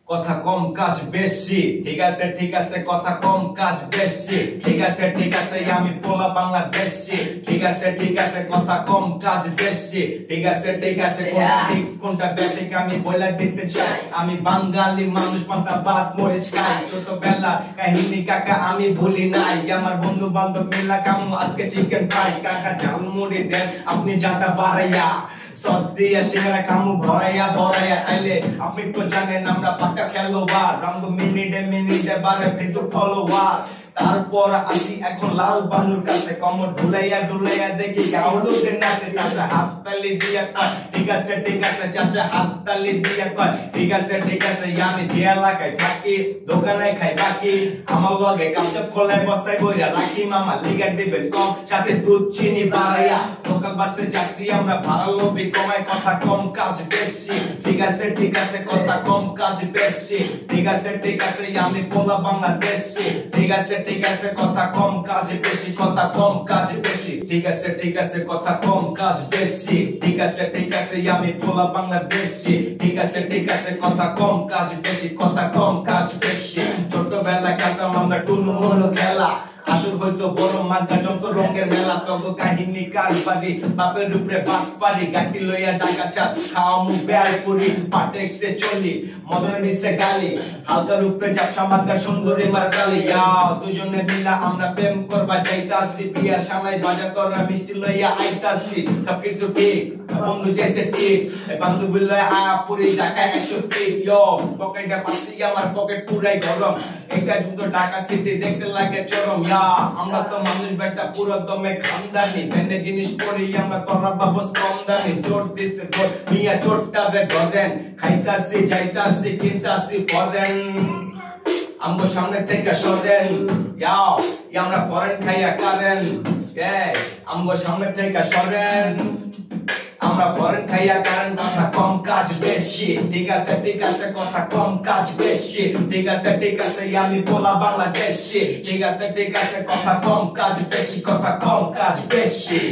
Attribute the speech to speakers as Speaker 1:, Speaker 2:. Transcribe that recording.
Speaker 1: কথা কম কাজ বেশি। ঠিক আছে ঠিক আছে, কথা কম কাজ বেশি। ঠিক আছে ঠিক আছে, আমি পোলা বাংলাদেশি। ঠিক আছে ঠিক আছে, কথা কম কাজ বেশি। ঠিক আছে ঠিক আছে, কোনটা ঠিক কোনটা বেঠিক আমি বলে দিতে চাই। আমি বাঙালি মানুষ, পান্তা ভাত মরিচ খাই। ছোটবেলা কাহিনী কাকা আমি ভুলি নাই। আমার বন্ধু বান্ধব মিলা কাম আজকে চিকেন ফ্রাই। কাকা ঝালমুড়ি দেন আপনি জানটা বাড়াইয়া, সস দিয়া সিঙ্গারা কামু ভরাইয়া ভরাইয়া খাইলে। আপনি তো জানেন আমরা পাক্কা খেলোয়াড়, রঙ মিনিটে মিনিটে বারে ফেসবুক ফলোয়ার। তারপর আসি এখন লাল বানুর কাছে, কমর ঢুলাইয়া ঢুলাইয়া দেখি গাউলুদের নাচে। চাচা হাত তালি দিয়া কয় ঠিক আছে ঠিক আছে, চাচা হাত তালি দিয়া কয় ঠিক আছে ঠিক আছে। আমি যে এলাকায় থাকি দোকানে খাই বাকি, আমার লগে কাপচাপ খোলায় বস্তায় বইরা রাখি। মামা লিগার দিবেন কম, সাথে দুধ চিনি বাড়াইয়া। লোকাল বাসে যাত্রী আমরা ভাড়া লোভি কমায়, কথা কম কাজ বেশি। ঠিক আছে ঠিক আছে, কথা কম কাজ বেশি। ঠিক আছে ঠিক আছে, আমি পোলা বাংলাদেশি। ঠিক আছে ঠিক আছে, কথা কম কাজ বেশি, কথা কম কাজ বেশি। ঠিক আছে ঠিক আছে, কথা কম কাজ বেশি। ঠিক আছে ঠিক আছে, আমি পোলা বাংলাদেশি। ঠিক আছে ঠিক আছে, কথা কম কাজ বেশি, কথা কম কাজ বেশি। ছোটবেলা খেলতাম আমরা টুনু মনো খেলা, আসল হয়তো বড় মাগা যত রঙের মেলা। তত কাহিনী কারবারি, বাপের উপরে বাস পারি। গাটি লইয়া ডাকা চাঁদ খাওয়া মুখ বেয়ার পুরি। পাটেক্সে চলি মদনে মিশে গালি, হালকার উপরে চাপসা মাগার সুন্দরী মার গালি। দুজনে মিলা আমরা প্রেম করবা যাইতাছি, বিয়ার সামনে বাজার করা মিষ্টি লইয়া আইতাছি। সবকিছু ঠিক বন্ধু যাইছে ঠিক, বান্ধবী লইয়া আয়া পুরি ঢাকায় 100 ফিট। পকেটে পাচ্ছি আমার পকেট পুরাই গরম, এটা কিন্তু ঢাকা সিটি দেখতে লাগে চরম। আমরা তো মানুষ বেটা পুরো দমে খানদানি, ভেন্ডে জিনিস পড়ি আমরা তোরা বাবু কমদানি। জোর দিছে ভোট মিয়া চোটটা রে ধরেন, খাইতাছি যাইতাছি কিনতাছি ফরেন। আমগো সামনে থেকে সরেন, আমরা ফরেন খাইয়া কারেন। আমগো সামনে থেকে সরেন, আমরা ফরেন খাইয়া কারেন। কথা কম কাজ বেশি। ঠিক আছে ঠিক আছে, কথা কম কাজ বেশি। ঠিক আছে ঠিক আছে, আমি পোলা বাংলাদেশি। ঠিক আছে ঠিক আছে, কথা কম কাজ বেশি, কথা কম কাজ বেশি।